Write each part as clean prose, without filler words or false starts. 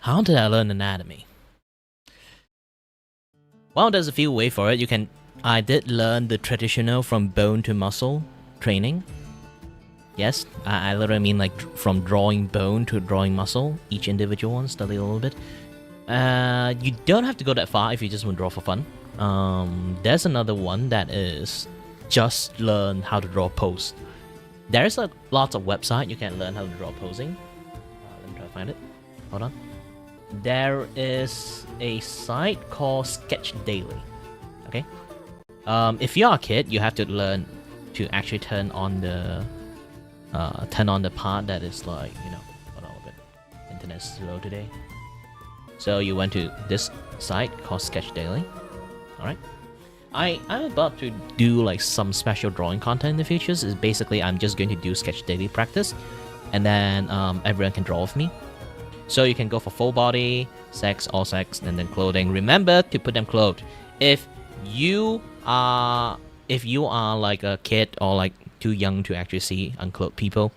How did I learn anatomy? Well, there's a few ways for it. I did learn the traditional from bone to muscle training. Yes, I literally mean like from drawing bone to drawing muscle, each individual one, study a little bit. You don't have to go that far if you just want to draw for fun. There's another one that is just learn how to draw pose. There's lots of website you can learn how to draw posing. Let me try to find it. Hold on. There is a site called Sketch Daily. Okay. If you're a kid, you have to learn to actually turn on the part that is like, you know, hold on a bit. Internet's slow today. So you went to this site called Sketch Daily. Alright. I'm about to do like some special drawing content in the future. Is basically I'm just going to do Sketch Daily practice, and then everyone can draw with me. So you can go for full body, sex, all sex, and then clothing. Remember to put them clothed. If you are like a kid or like too young to actually see unclothed people,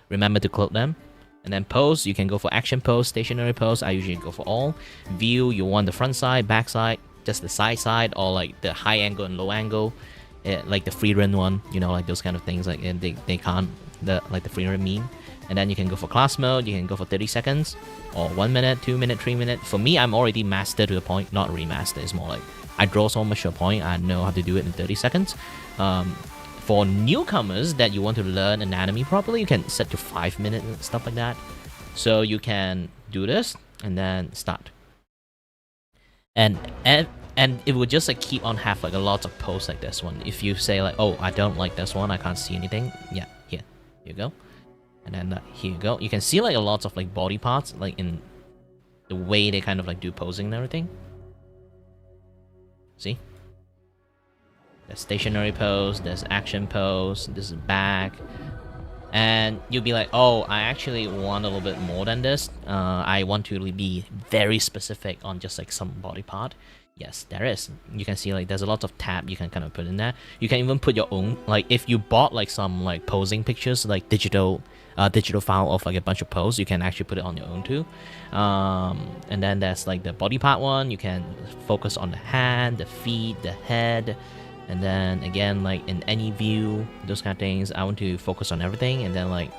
remember to clothe them. And then pose, you can go for action pose, stationary pose. I usually go for all. View, you want the front side, back side, just the side, or like the high angle and low angle, like the free run one, you know, like those kind of things. Like they can't like the free run meme. And then you can go for class mode. You can go for 30 seconds or 1 minute, 2 minute, 3 minute. For me, I'm already mastered to the point. Not remastered. It's more like I draw so much to a point. I know how to do it in 30 seconds. For newcomers that you want to learn anatomy properly, you can set to 5 minutes and stuff like that. So you can do this and then start. And it will just like keep on have like a lot of posts like this one. If you say like, oh, I don't like this one, I can't see anything. Yeah, here you go. And then here you go. You can see like a lot of like body parts, like in the way they kind of like do posing and everything. See? There's stationary pose, there's action pose, this is back. And you'll be like, oh, I actually want a little bit more than this. I want to really be very specific on just like some body part. Yes, there is. You can see like there's a lot of tab you can kind of put in there. You can even put your own, like if you bought like some like posing pictures, like digital file of like a bunch of pose, you can actually put it on your own too. And then there's like the body part one. You can focus on the hand, the feet, the head. And then again, like in any view, those kind of things, I want to focus on everything, and then like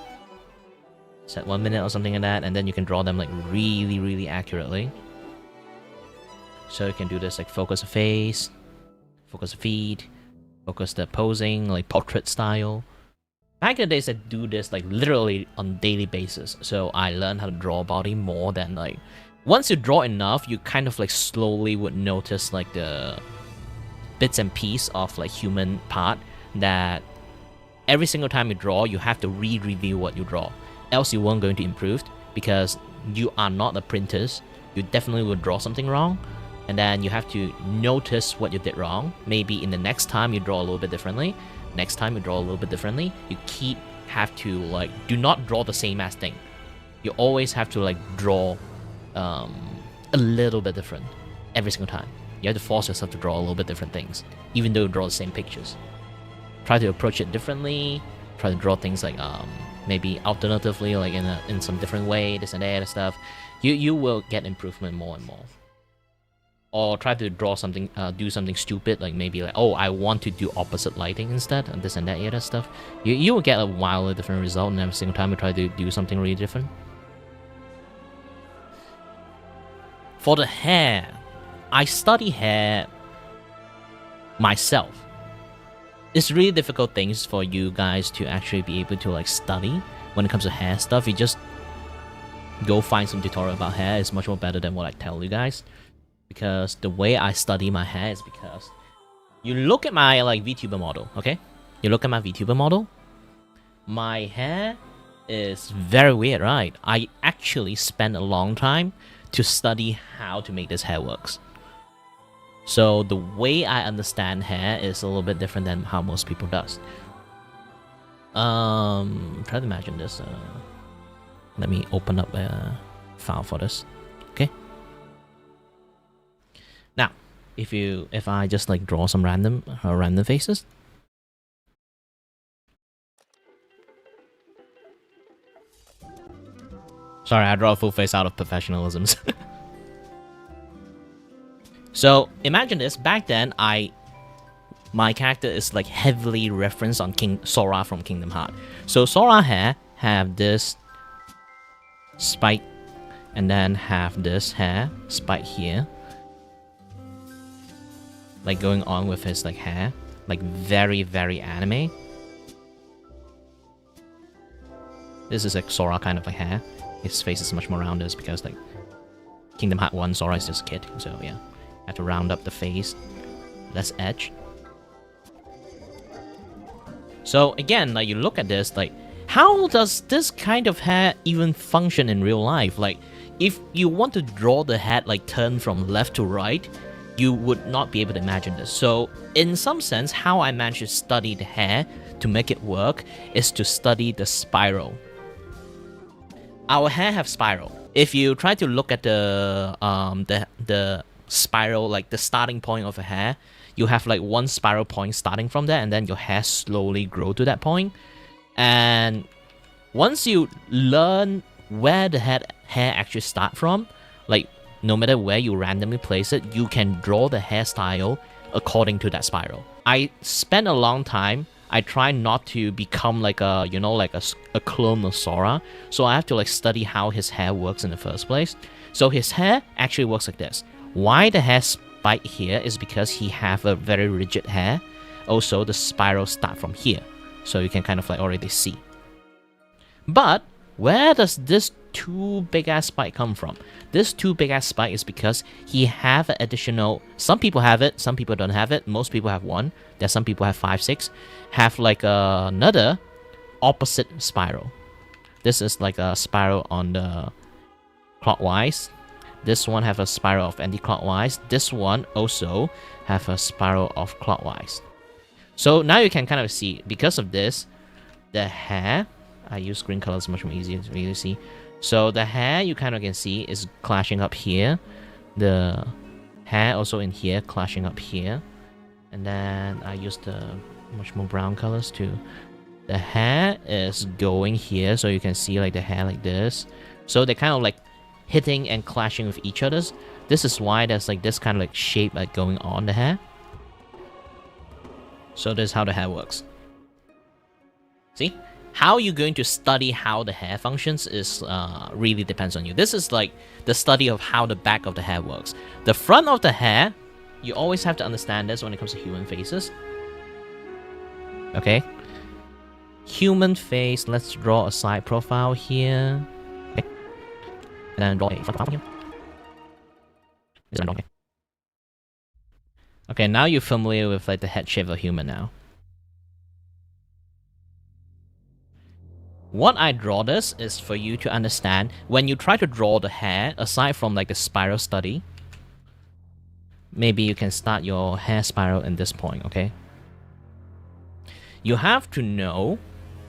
set 1 minute or something like that, and then you can draw them like really, really accurately. So you can do this like focus the face, focus the feet, focus the posing, like portrait style. Back in the days, I do this like literally on daily basis. So I learned how to draw body more than like, once you draw enough, you kind of like slowly would notice like the bits and pieces of like human part that every single time you draw, you have to re-review what you draw. Else you won't going to improve, because you are not the printers. You definitely will draw something wrong. And then you have to notice what you did wrong. Maybe in the next time you draw a little bit differently. Next time you draw a little bit differently. You have to like, do not draw the same as thing. You always have to like draw a little bit different every single time. You have to force yourself to draw a little bit different things, even though you draw the same pictures. Try to approach it differently. Try to draw things like maybe alternatively, like in some different way, this and that and stuff. You will get improvement more and more. Or try to draw something, do something stupid, like maybe like, oh, I want to do opposite lighting instead, and this and that other stuff. You will get a wildly different result, and every single time you try to do something really different. For the hair, I study hair myself. It's really difficult things for you guys to actually be able to like study when it comes to hair stuff. You just go find some tutorial about hair. It's much more better than what I tell you guys. Because the way I study my hair is because you look at my like Vtuber model, okay? You look at my Vtuber model. My hair is very weird, right? I actually spent a long time to study how to make this hair works. So the way I understand hair is a little bit different than how most people does. Try to imagine this. Let me open up a file for this. Okay. Now, if I just like draw some random faces. Sorry, I draw a full face out of professionalism. So imagine this. Back then, my character is like heavily referenced on King Sora from Kingdom Hearts. So Sora hair have this spike, and then have this hair spike here, like going on with his like hair, like very anime. This is like Sora kind of like hair. His face is much more rounded because like Kingdom Hearts 1 Sora is just a kid, so yeah. Have to round up the face, less edge. So again, like you look at this, like how does this kind of hair even function in real life? Like if you want to draw the head like turn from left to right, you would not be able to imagine this. So in some sense, how I managed to study the hair to make it work is to study the spiral. Our hair have spiral. If you try to look at the spiral, like the starting point of a hair, you have like one spiral point starting from there, and then your hair slowly grow to that point. And once you learn where the hair actually start from, like no matter where you randomly place it, you can draw the hairstyle according to that spiral. I spent a long time. I try not to become like a, you know, like a clone of Sora. So I have to like study how his hair works in the first place. So his hair actually works like this. Why the hair spike here is because he have a very rigid hair. Also, the spiral start from here. So you can kind of like already see. But where does this two big ass spike come from? This two big ass spike is because he have an additional, some people have it, some people don't have it, most people have one. There's some people have 5, 6, have like another opposite spiral. This is like a spiral on the clockwise. This one have a spiral of anti-clockwise. This one also have a spiral of clockwise. So now you can kind of see, because of this, the hair, I use green color, it's much more easier to really see. So the hair you kind of can see is clashing up here. The hair also in here clashing up here. And then I use the much more brown colors too. The hair is going here, so you can see like the hair like this. So they're kind of like hitting and clashing with each other. This is why there's like this kind of like shape like going on the hair. So this is how the hair works. See? How you're going to study how the hair functions is really depends on you. This is like the study of how the back of the hair works. The front of the hair, you always have to understand this when it comes to human faces. Okay? Human face, let's draw a side profile here. Okay. And then draw a front profile here. This one, okay. Okay, now you're familiar with like the head shape of a human now. What I draw this is for you to understand when you try to draw the hair, aside from like the spiral study, maybe you can start your hair spiral in this point, okay? You have to know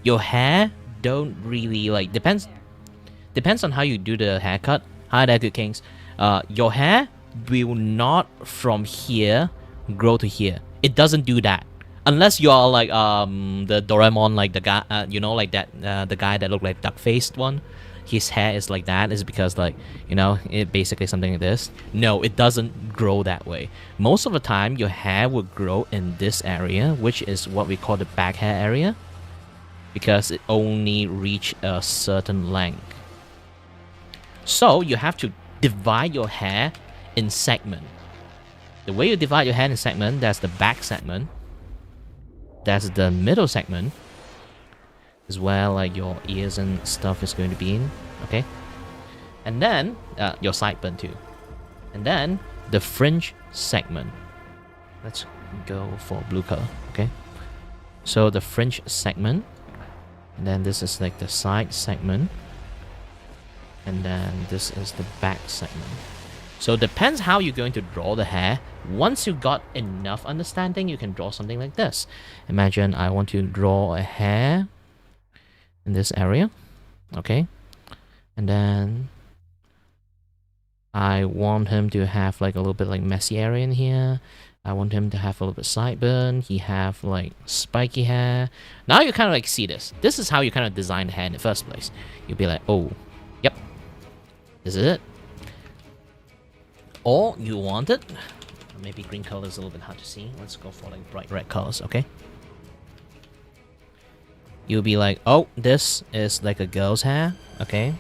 your hair don't really like, depends on how you do the haircut. Hi there, good kings. Your hair will not from here grow to here. It doesn't do that. Unless you are like the Doraemon, like the guy, you know, like that the guy that looked like duck-faced one. His hair is like that. Is because like, you know, it basically something like this. No, it doesn't grow that way. Most of the time, your hair will grow in this area, which is what we call the back hair area, because it only reach a certain length. So you have to divide your hair in segment. The way you divide your hair in segment, that's the back segment. That's the middle segment, is where like your ears and stuff is going to be in, okay? And then your sideburn too. And then the fringe segment. Let's go for blue color, okay? So the fringe segment, and then this is like the side segment, and then this is the back segment. So depends how you're going to draw the hair. Once you got enough understanding, you can draw something like this. Imagine I want to draw a hair in this area, okay? And then I want him to have like a little bit like messy area in here. I want him to have a little bit sideburn. He have like spiky hair. Now you kind of like see this. This is how you kind of design the hair in the first place. You'll be like, oh, yep, This is it. Or you want it, maybe green color is a little bit hard to see. Let's go for like bright red colors, okay? You'll be like, oh, this is like a girl's hair, okay?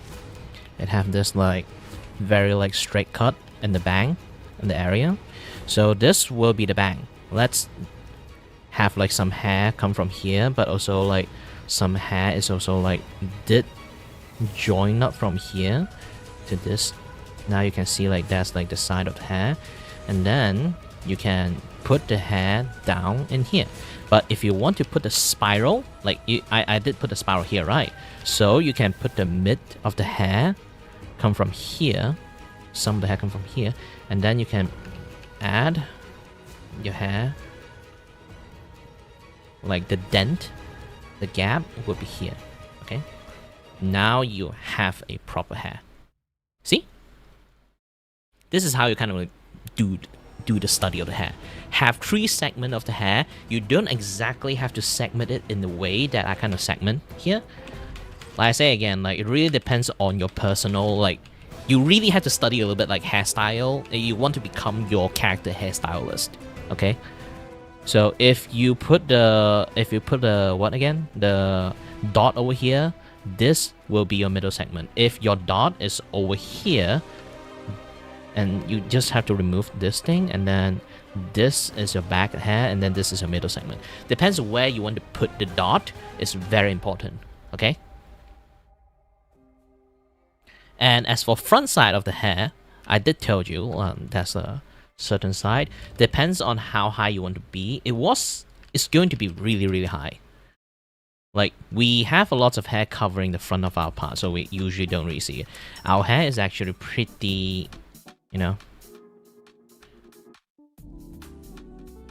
It have this like very like straight cut in the bang in the area. So this will be the bang. Let's have like some hair come from here, but also like some hair is also like did join up from here to this. Now you can see like that's like the side of the hair, and then you can put the hair down in here. But if you want to put the spiral, like I did put the spiral here, right? So you can put the mid of the hair come from here, some of the hair come from here, and then you can add your hair, like the dent, the gap will be here, okay? Now you have a proper hair. See? This is how you kind of like do the study of the hair. Have 3 segments of the hair. You don't exactly have to segment it in the way that I kind of segment here. Like I say again, like it really depends on your personal, like you really have to study a little bit like hairstyle. You want to become your character hairstylist, okay? So if you put the what again? The dot over here, this will be your middle segment. If your dot is over here, and you just have to remove this thing, and then this is your back hair, and then this is your middle segment. Depends where you want to put the dot. It's very important, okay? And as for front side of the hair, I did tell you that's a certain side. Depends on how high you want to be. It's going to be really, really high. Like, we have a lot of hair covering the front of our part, so we usually don't really see it. Our hair is actually pretty, you know,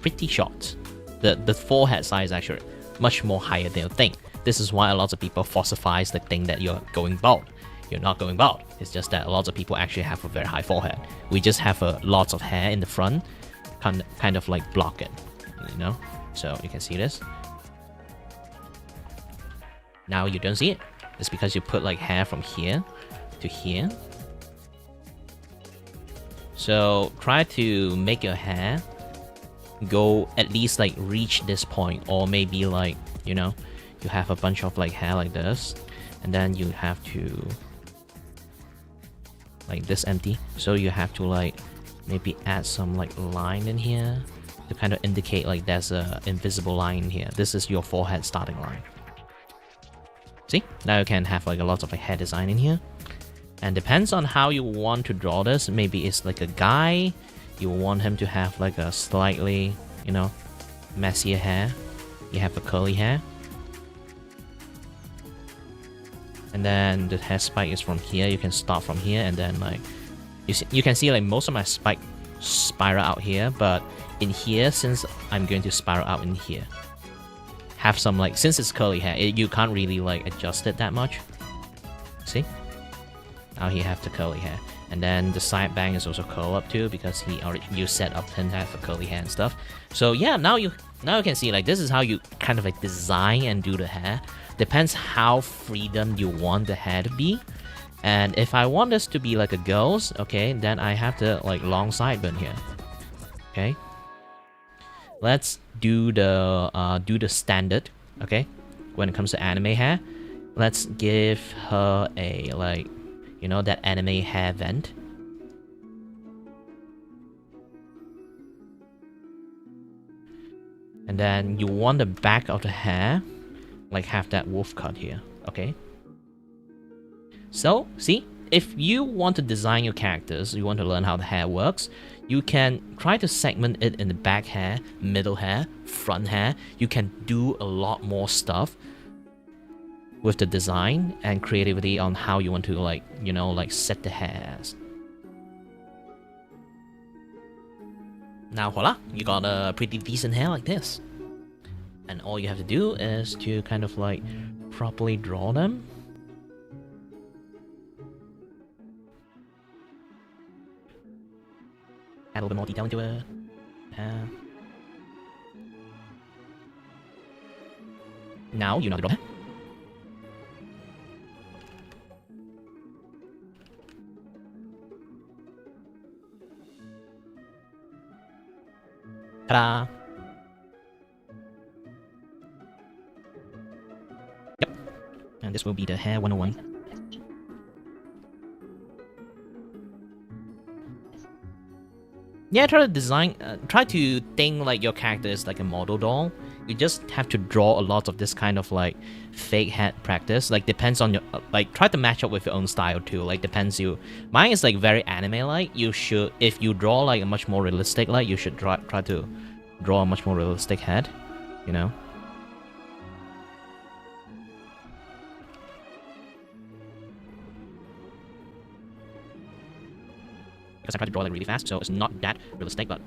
pretty short. The forehead size is actually much more higher than you think. This is why a lot of people falsifies the thing that you're going bald. You're not going bald. It's just that a lot of people actually have a very high forehead. We just have lots of hair in the front, kind of like block it, you know? So you can see this. Now you don't see it. It's because you put like hair from here to here. So try to make your hair go at least like reach this point, or maybe like, you know, you have a bunch of like hair like this, and then you have to like this empty, so you have to like maybe add some like line in here to kind of indicate like there's a invisible line here. This is your forehead starting line. See, now you can have like a lot of like hair design in here, and depends on how you want to draw this. Maybe it's like a guy, you want him to have like a slightly, you know, messier hair. You have a curly hair, and then the hair spike is from here. You can start from here, and then like you can see like most of my spike spiral out here, but in here, since I'm going to spiral out in here, have some like, since it's curly hair, you can't really like adjust it that much. See, now he have the curly hair, and then the side bang is also curl up too, because you set up him to have a curly hair and stuff. So yeah, now you can see like this is how you kind of like design and do the hair. Depends how freedom you want the hair to be. And if I want this to be like a girl's, okay, then I have the like long sideburn here. Okay, let's do the standard. Okay, when it comes to anime hair, let's give her a like, you know, that anime hair vent. And then you want the back of the hair like have that wolf cut here. Okay, so see, if you want to design your characters, you want to learn how the hair works, you can try to segment it in the back hair, middle hair, front hair. You can do a lot more stuff with the design and creativity on how you want to like, you know, like set the hairs. Now voila, you got a pretty decent hair like this. And all you have to do is to kind of like properly draw them. Add a little bit more detail into it. Now you know how to draw hair. Ta-da! Yep. And this will be the hair 101. Yeah, try to think like your character is like a model doll. You just have to draw a lot of this kind of like fake head practice. Like depends on your like try to match up with your own style too. Like depends you. Mine is like very anime like. You should if you draw like a much more realistic like you should try to draw a much more realistic head. You know. Because I try to draw like really fast, so it's not that realistic, but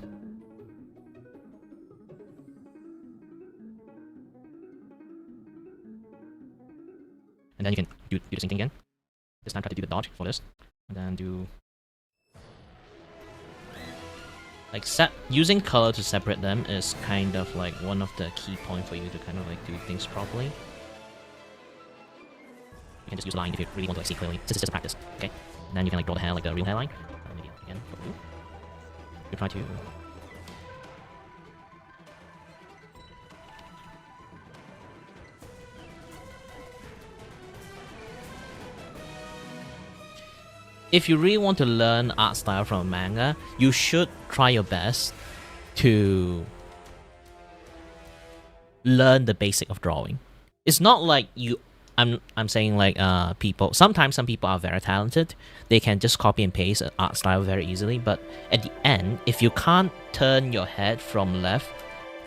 and then you can do the same thing again. This time try to do the dodge for this, and then do like using color to separate them is kind of like one of the key points for you to kind of like do things properly. You can just use line if you really want to like see clearly. This is just a practice, okay? And then you can like draw the hair like a real hairline. Maybe again for blue. You try to. If you really want to learn art style from a manga, you should try your best to learn the basic of drawing. It's not like you. I'm saying like people. Sometimes some people are very talented. They can just copy and paste an art style very easily. But at the end, if you can't turn your head from left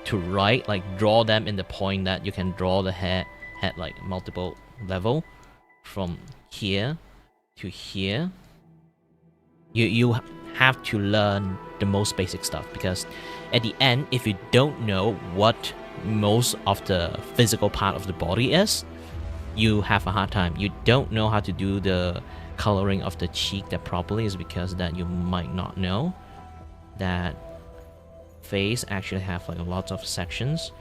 to right, like draw them in the point that you can draw the head like multiple level from here to here. You have to learn the most basic stuff, because at the end, if you don't know what most of the physical part of the body is, you have a hard time. You don't know how to do the coloring of the cheek that properly, is because that you might not know that face actually have like lots of sections,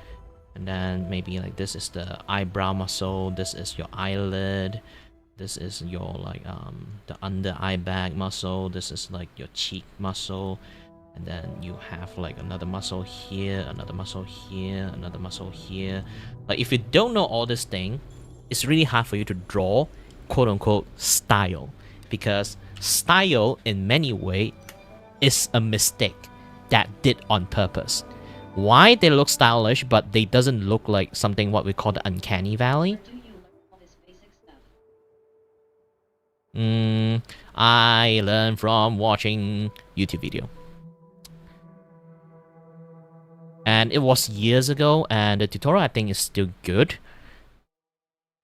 and then maybe like this is the eyebrow muscle, this is your eyelid, this is your like the under eye bag muscle, this is like your cheek muscle, and then you have like another muscle here, another muscle here, another muscle here. Like if you don't know all this thing, it's really hard for you to draw quote-unquote style, because style in many ways is a mistake that did on purpose. Why they look stylish but they doesn't look like something what we call the uncanny valley? I learned from watching YouTube video. And it was years ago, and the tutorial I think is still good.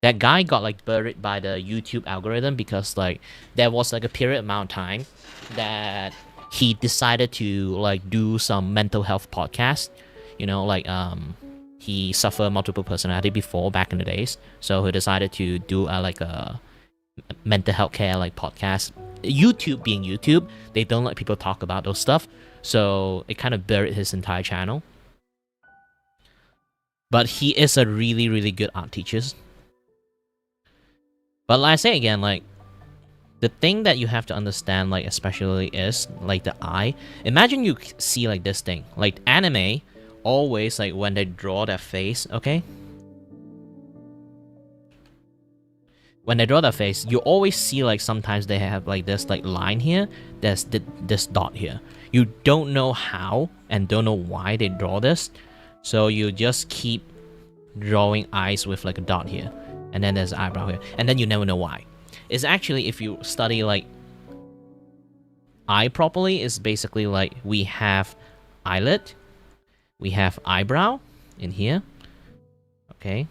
That guy got like buried by the YouTube algorithm because like there was like a period amount of time that he decided to like do some mental health podcast. You know, like he suffered multiple personality before back in the days, so he decided to do like a mental health care like podcast. YouTube being YouTube, they don't let people talk about those stuff, so it kind of buried his entire channel. But he is a really, really good art teacher. But like I say again, like the thing that you have to understand, like especially is like the eye. Imagine you see like this thing, like anime always like when they draw their face, okay? When they draw their face, you always see like sometimes they have like this like line here, there's this dot here. You don't know how and don't know why they draw this, so you just keep drawing eyes with like a dot here, and then there's an eyebrow here, and then you never know why. It's actually, if you study like eye properly, it's basically like we have eyelid, we have eyebrow in here, okay?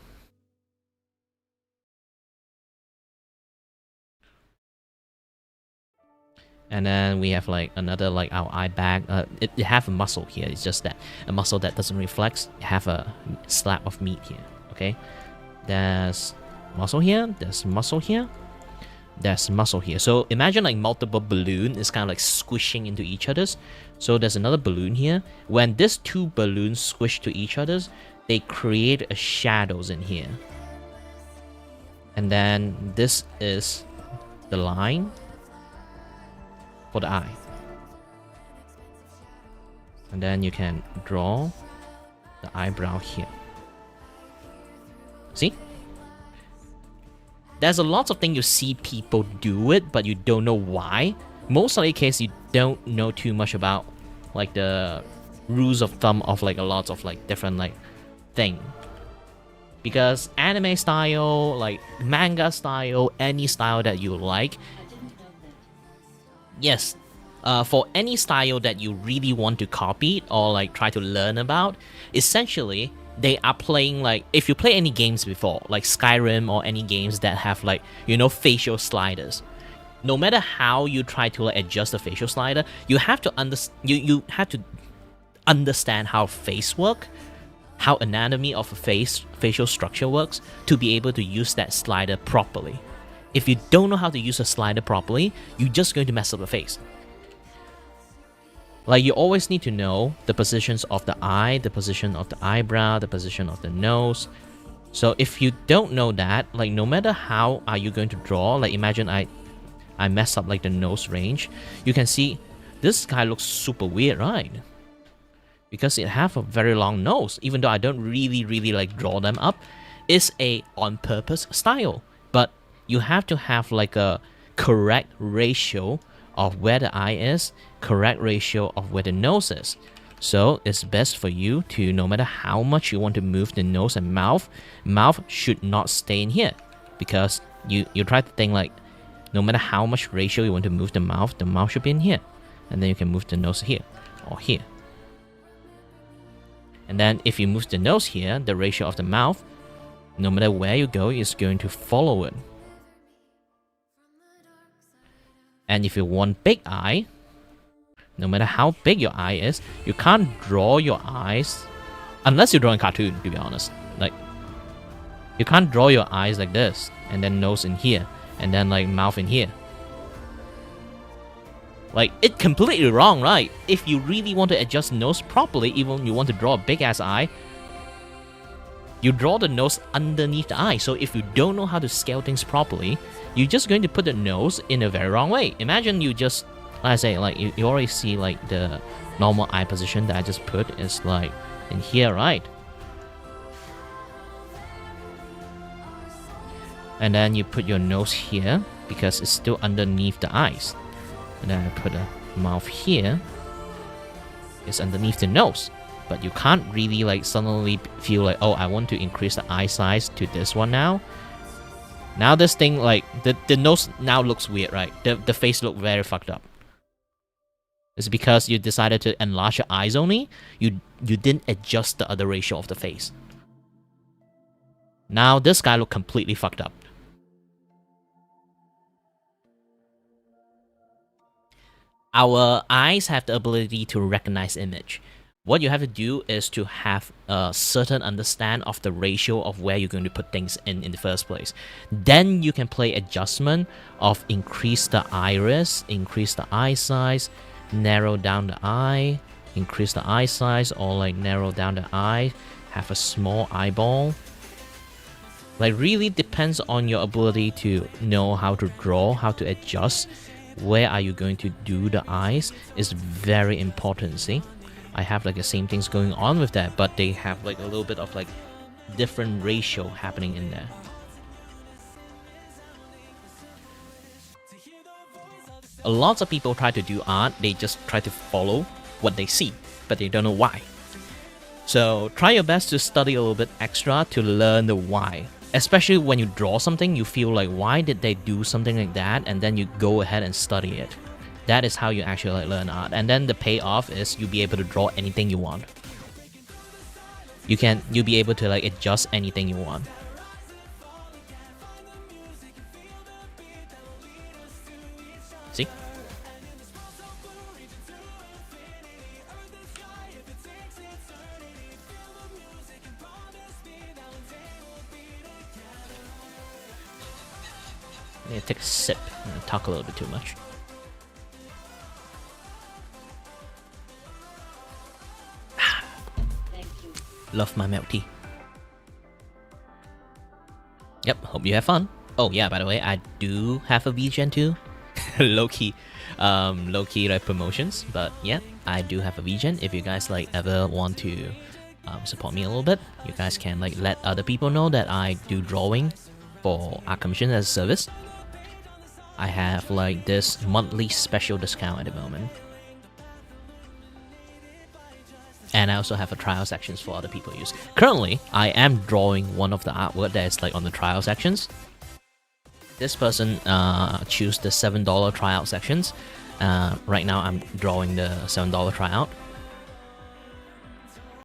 And then we have like another like our eye bag. It have a muscle here. It's just that a muscle that doesn't reflex. Have a slab of meat here. Okay, there's muscle here. There's muscle here. There's muscle here. So imagine like multiple balloon is kind of like squishing into each other's. So there's another balloon here. When these two balloons squish to each other's, they create a shadows in here. And then this is the line for the eye. And then you can draw the eyebrow here. See? There's a lot of things you see people do it, but you don't know why. Most of the case, you don't know too much about like the rules of thumb of like a lot of like different like thing. Because anime style, like manga style, any style that you like, yes, for any style that you really want to copy or like try to learn about, essentially they are playing like, if you play any games before, like Skyrim or any games that have like, you know, facial sliders, no matter how you try to like adjust the facial slider, you have to understand how face work, how anatomy of a facial structure works to be able to use that slider properly. If you don't know how to use a slider properly, you're just going to mess up the face. Like, you always need to know the positions of the eye, the position of the eyebrow, the position of the nose. So if you don't know that, like, no matter how are you going to draw, like, imagine I mess up like the nose range, you can see this guy looks super weird, right? Because it have a very long nose, even though I don't really like draw them up. It's a on purpose style, but you have to have like a correct ratio of where the eye is, correct ratio of where the nose is. So it's best for you to, no matter how much you want to move the nose and mouth should not stay in here, because you try to think like, no matter how much ratio you want to move the mouth should be in here, and then you can move the nose here or here. And then if you move the nose here, the ratio of the mouth, no matter where you go, is going to follow it. And if you want big eye, no matter how big your eye is, you can't draw your eyes, unless you're drawing cartoon, to be honest. Like, you can't draw your eyes like this, and then nose in here, and then like mouth in here. Like, it's completely wrong, right? If you really want to adjust nose properly, even you want to draw a big ass eye, you draw the nose underneath the eye. So if you don't know how to scale things properly, you're just going to put the nose in a very wrong way. Imagine you just, like I say, like you already see like the normal eye position that I just put is like in here, right? And then you put your nose here because it's still underneath the eyes. And then I put a mouth here. It's underneath the nose. But you can't really like suddenly feel like, oh, I want to increase the eye size to this one now. Now this thing, like, the nose now looks weird, right? The face look very fucked up. It's because you decided to enlarge your eyes only. You didn't adjust the other ratio of the face. Now this guy look completely fucked up. Our eyes have the ability to recognize image. What you have to do is to have a certain understand of the ratio of where you're going to put things in the first place. Then you can play adjustment of increase the iris, increase the eye size, narrow down the eye, increase the eye size, or like narrow down the eye, have a small eyeball. Like, really depends on your ability to know how to draw, how to adjust. Where are you going to do the eyes is very important, see? I have like the same things going on with that, but they have like a little bit of like different ratio happening in there. A lot of people try to do art, they just try to follow what they see, but they don't know why. So try your best to study a little bit extra to learn the why. Especially when you draw something, you feel like, why did they do something like that? And then you go ahead and study it. That is how you actually like learn art. And then the payoff is you'll be able to draw anything you want. You'll be able to like adjust anything you want. See? I need to take a sip and talk a little bit too much. Love my milk tea. Yep, hope you have fun. Oh yeah, by the way, I do have a VGen too. Low-key. low-key like promotions. But yeah, I do have a VGen. If you guys like ever want to support me a little bit, you guys can like let other people know that I do drawing for our commission as a service. I have like this monthly special discount at the moment. And I also have a trial sections for other people to use. Currently, I am drawing one of the artwork that is like on the trial sections. This person choose the $7 tryout sections. Right now I'm drawing the $7 tryout.